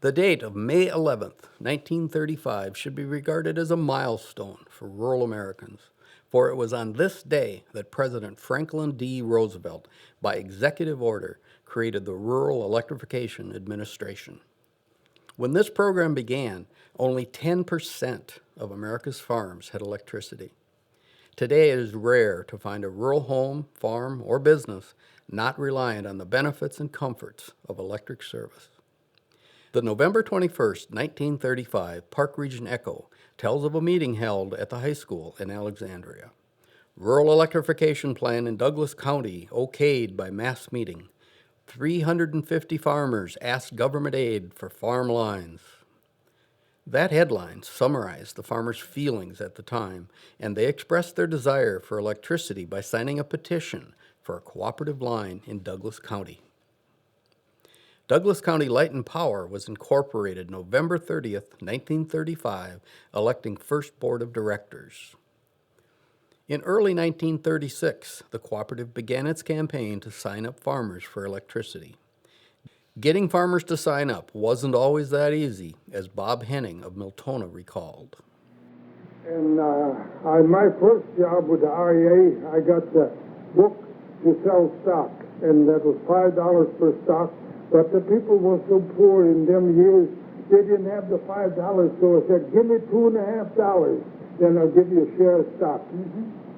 The date of May 11th, 1935 should be regarded as a milestone for rural Americans, for it was on this day that President Franklin D. Roosevelt, by executive order, created the Rural Electrification Administration. When this program began, only 10% of America's farms had electricity. Today it is rare to find a rural home, farm, or business not reliant on the benefits and comforts of electric service. The November 21st, 1935 Park Region Echo tells of a meeting held at the high school in Alexandria. Rural electrification plan in Douglas County okayed by mass meeting. 350 farmers asked government aid for farm lines. That headline summarized the farmers' feelings at the time, and they expressed their desire for electricity by signing a petition for a cooperative line in Douglas County. Douglas County Light and Power was incorporated November 30th, 1935, electing first board of directors. In early 1936, the cooperative began its campaign to sign up farmers for electricity. Getting farmers to sign up wasn't always that easy, as Bob Henning of Miltona recalled. And on my first job with the REA, I got the book to sell stock, and that was $5 per stock. But the people were so poor in them years, they didn't have the $5, so I said, give me $2.50, then I'll give you a share of stock.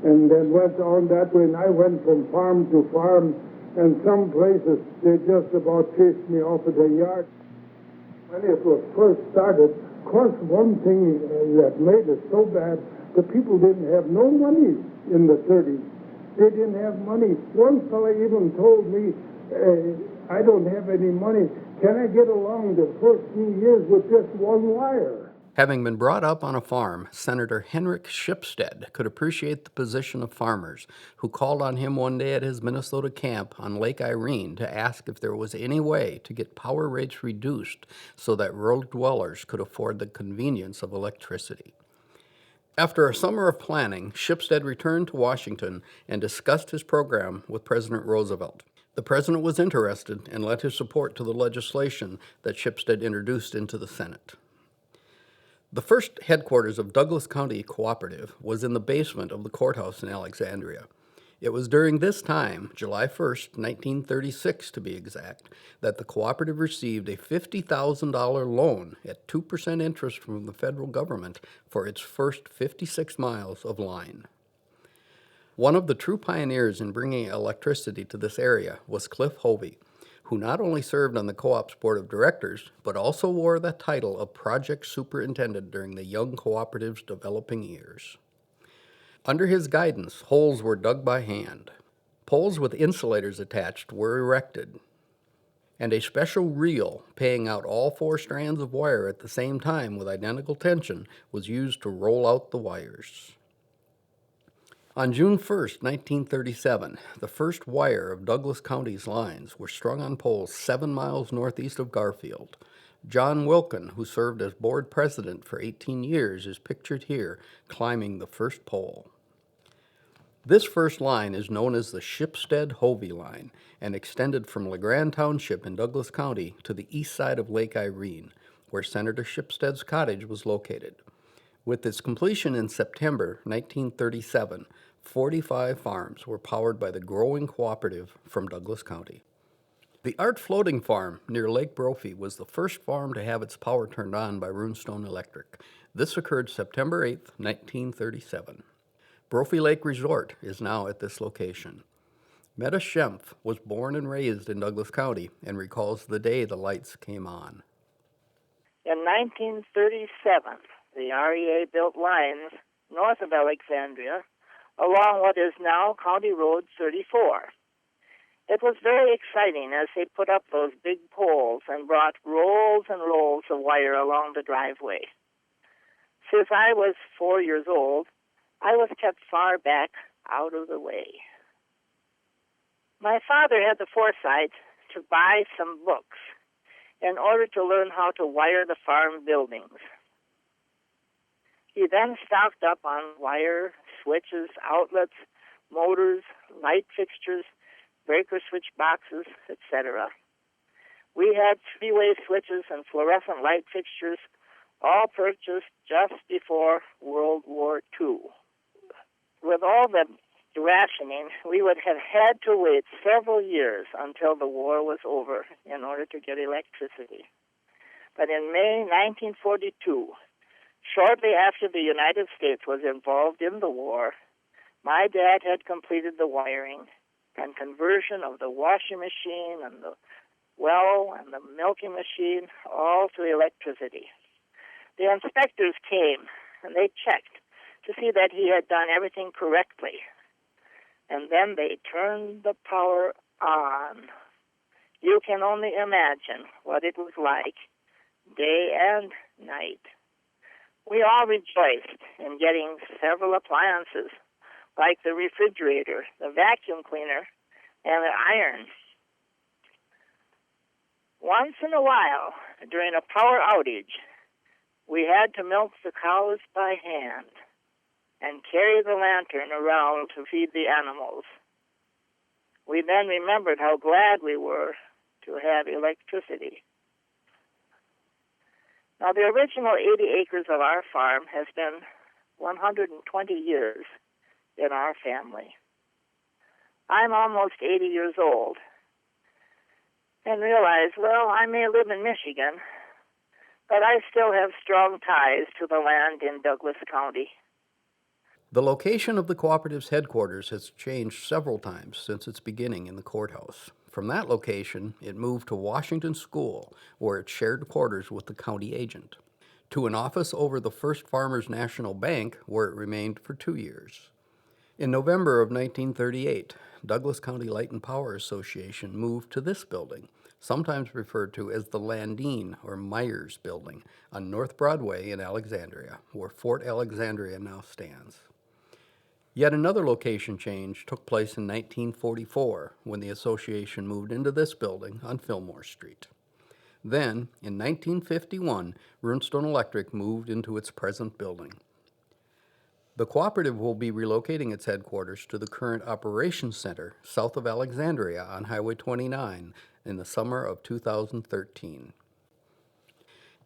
And then went on that way, and I went from farm to farm, and some places, they just about chased me off of their yard. When it was first started, of course, one thing that made it so bad, the people didn't have no money in the 30s. They didn't have money. One fellow even told me, I don't have any money. Can I get along the first few years with just one wire? Having been brought up on a farm, Senator Henrik Shipstead could appreciate the position of farmers, who called on him one day at his Minnesota camp on Lake Irene to ask if there was any way to get power rates reduced so that rural dwellers could afford the convenience of electricity. After a summer of planning, Shipstead returned to Washington and discussed his program with President Roosevelt. The president was interested and lent his support to the legislation that Shipstead introduced into the Senate. The first headquarters of Douglas County Cooperative was in the basement of the courthouse in Alexandria. It was during this time, July 1st, 1936 to be exact, that the cooperative received a $50,000 loan at 2% interest from the federal government for its first 56 miles of line. One of the true pioneers in bringing electricity to this area was Cliff Hovey, who not only served on the co-op's board of directors, but also wore the title of project superintendent during the young cooperative's developing years. Under his guidance, holes were dug by hand. Poles with insulators attached were erected, and a special reel paying out all 4 strands of wire at the same time with identical tension was used to roll out the wires. On June 1st, 1937, the first wire of Douglas County's lines were strung on poles 7 miles northeast of Garfield. John Wilkin, who served as board president for 18 years, is pictured here climbing the first pole. This first line is known as the Shipstead-Hovey line and extended from LeGrand Township in Douglas County to the east side of Lake Irene, where Senator Shipstead's cottage was located. With its completion in September 1937, 45 farms were powered by the growing cooperative from Douglas County. The Art Floating Farm near Lake Brophy was the first farm to have its power turned on by Runestone Electric. This occurred September 8, 1937. Brophy Lake Resort is now at this location. Meta Schempf was born and raised in Douglas County and recalls the day the lights came on. In 1937, the REA built lines north of Alexandria along what is now County Road 34. It was very exciting as they put up those big poles and brought rolls and rolls of wire along the driveway. Since I was 4 years old, I was kept far back out of the way. My father had the foresight to buy some books in order to learn how to wire the farm buildings. He then stocked up on wire, switches, outlets, motors, light fixtures, breaker switch boxes, etc. We had three-way switches and fluorescent light fixtures, all purchased just before World War II. With all the rationing, we would have had to wait several years until the war was over in order to get electricity. But in May 1942, shortly after the United States was involved in the war, my dad had completed the wiring and conversion of the washing machine and the well and the milking machine all to electricity. The inspectors came and they checked to see that he had done everything correctly. And then they turned the power on. You can only imagine what it was like, day and night. We all rejoiced in getting several appliances, like the refrigerator, the vacuum cleaner, and the iron. Once in a while, during a power outage, we had to milk the cows by hand and carry the lantern around to feed the animals. We then remembered how glad we were to have electricity. Now, the original 80 acres of our farm has been 120 years in our family. I'm almost 80 years old and realize, well, I may live in Michigan, but I still have strong ties to the land in Douglas County. The location of the Cooperative's headquarters has changed several times since its beginning in the courthouse. From that location, it moved to Washington School, where it shared quarters with the county agent, to an office over the First Farmers National Bank, where it remained for 2 years. In November of 1938, Douglas County Light and Power Association moved to this building, sometimes referred to as the Landine or Myers Building, on North Broadway in Alexandria, where Fort Alexandria now stands. Yet another location change took place in 1944 when the association moved into this building on Fillmore Street. Then, in 1951, Runestone Electric moved into its present building. The Cooperative will be relocating its headquarters to the current Operations Center south of Alexandria on Highway 29 in the summer of 2013.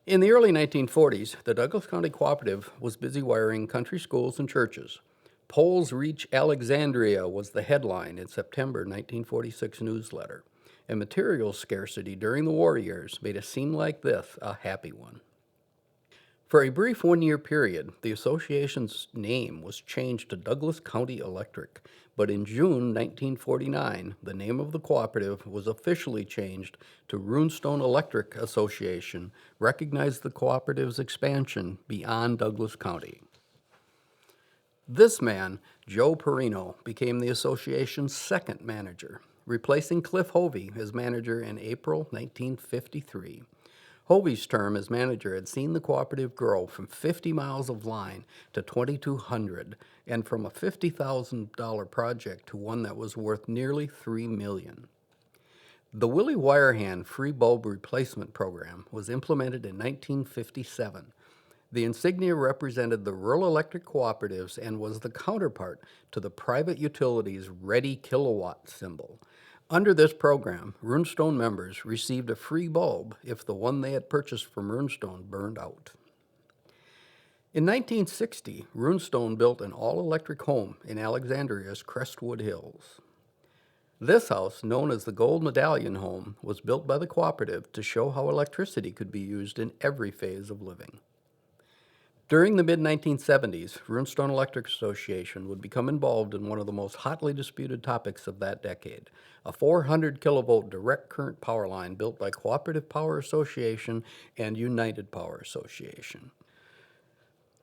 In the early 1940s, the Douglas County Cooperative was busy wiring country schools and churches. Poles Reach Alexandria was the headline in September 1946 newsletter, and material scarcity during the war years made a scene like this a happy one. For a brief one-year period, the association's name was changed to Douglas County Electric, but in June 1949, the name of the cooperative was officially changed to Runestone Electric Association, recognized the cooperative's expansion beyond Douglas County. This man, Joe Perino, became the association's second manager, replacing Cliff Hovey as manager in April 1953. Hovey's term as manager had seen the cooperative grow from 50 miles of line to 2,200, and from a $50,000 project to one that was worth nearly $3 million. The Willie Wirehand free bulb replacement program was implemented in 1957. The insignia represented the rural electric cooperatives and was the counterpart to the private utility's Ready Kilowatt symbol. Under this program, Runestone members received a free bulb if the one they had purchased from Runestone burned out. In 1960, Runestone built an all-electric home in Alexandria's Crestwood Hills. This house, known as the Gold Medallion Home, was built by the cooperative to show how electricity could be used in every phase of living. During the mid-1970s, Runestone Electric Association would become involved in one of the most hotly disputed topics of that decade, a 400 kilovolt direct current power line built by Cooperative Power Association and United Power Association.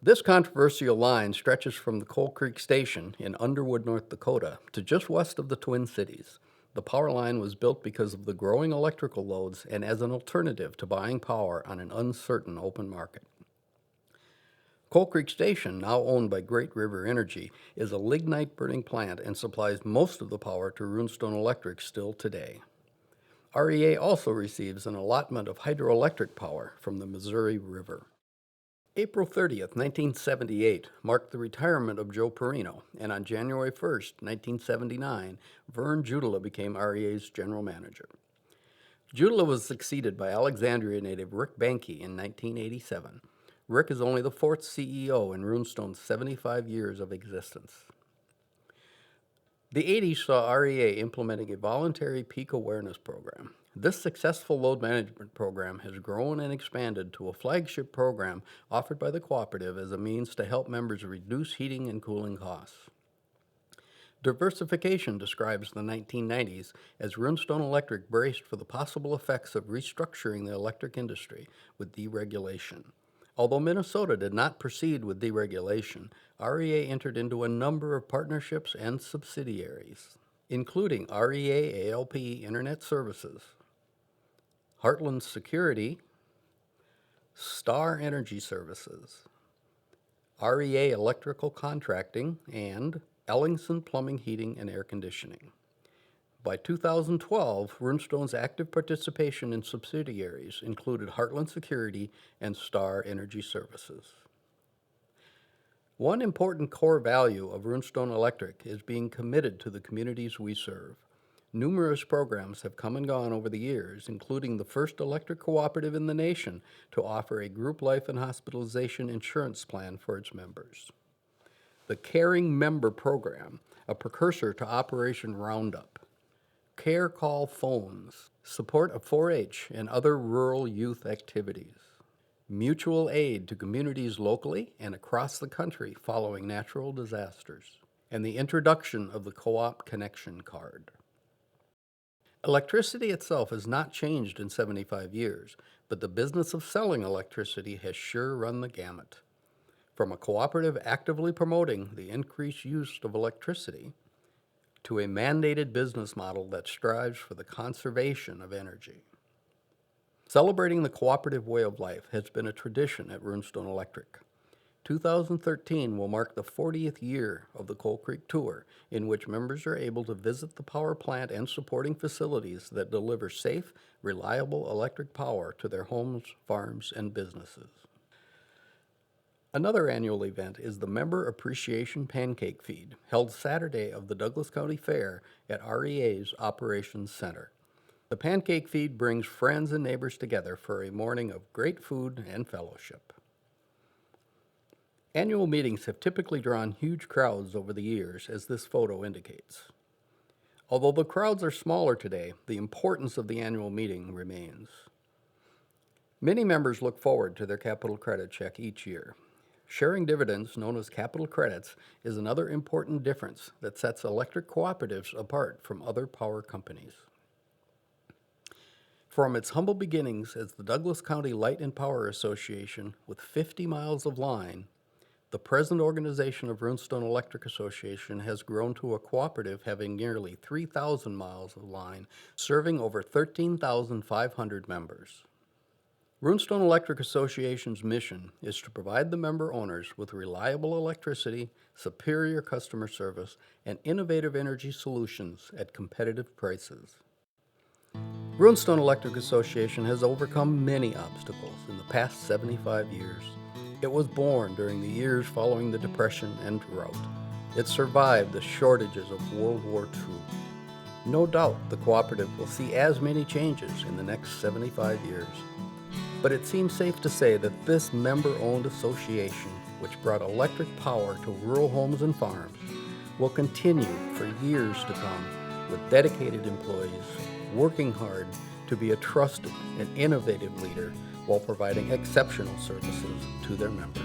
This controversial line stretches from the Coal Creek Station in Underwood, North Dakota, to just west of the Twin Cities. The power line was built because of the growing electrical loads and as an alternative to buying power on an uncertain open market. Coal Creek Station, now owned by Great River Energy, is a lignite-burning plant and supplies most of the power to Runestone Electric still today. REA also receives an allotment of hydroelectric power from the Missouri River. April 30th, 1978 marked the retirement of Joe Perino, and on January 1st, 1979, Vern Judela became REA's general manager. Judula was succeeded by Alexandria native Rick Bankey in 1987. Rick is only the fourth CEO in Runestone's 75 years of existence. The 80s saw REA implementing a voluntary peak awareness program. This successful load management program has grown and expanded to a flagship program offered by the Cooperative as a means to help members reduce heating and cooling costs. Diversification describes the 1990s as Runestone Electric braced for the possible effects of restructuring the electric industry with deregulation. Although Minnesota did not proceed with deregulation, REA entered into a number of partnerships and subsidiaries, including REA ALP Internet Services, Heartland Security, Star Energy Services, REA Electrical Contracting, and Ellingson Plumbing, Heating, and Air Conditioning. By 2012, Runestone's active participation in subsidiaries included Heartland Security and Star Energy Services. One important core value of Runestone Electric is being committed to the communities we serve. Numerous programs have come and gone over the years, including the first electric cooperative in the nation to offer a group life and hospitalization insurance plan for its members. The Caring Member Program, a precursor to Operation Roundup. Care Call Phones, support of 4-H and other rural youth activities. Mutual aid to communities locally and across the country following natural disasters. And the introduction of the Co-op Connection Card. Electricity itself has not changed in 75 years, but the business of selling electricity has sure run the gamut. From a cooperative actively promoting the increased use of electricity to a mandated business model that strives for the conservation of energy. Celebrating the cooperative way of life has been a tradition at Runestone Electric. 2013 will mark the 40th year of the Coal Creek Tour, in which members are able to visit the power plant and supporting facilities that deliver safe, reliable electric power to their homes, farms, and businesses. Another annual event is the Member Appreciation Pancake Feed, held Saturday of the Douglas County Fair at REA's Operations Center. The Pancake Feed brings friends and neighbors together for a morning of great food and fellowship. Annual meetings have typically drawn huge crowds over the years, as this photo indicates. Although the crowds are smaller today, the importance of the annual meeting remains. Many members look forward to their capital credit check each year. Sharing dividends, known as capital credits, is another important difference that sets electric cooperatives apart from other power companies. From its humble beginnings as the Douglas County Light and Power Association with 50 miles of line, the present organization of Runestone Electric Association has grown to a cooperative having nearly 3,000 miles of line, serving over 13,500 members. Runestone Electric Association's mission is to provide the member owners with reliable electricity, superior customer service, and innovative energy solutions at competitive prices. Runestone Electric Association has overcome many obstacles in the past 75 years. It was born during the years following the Depression and drought. It survived the shortages of World War II. No doubt the cooperative will see as many changes in the next 75 years. But it seems safe to say that this member-owned association, which brought electric power to rural homes and farms, will continue for years to come with dedicated employees, working hard to be a trusted and innovative leader while providing exceptional services to their members.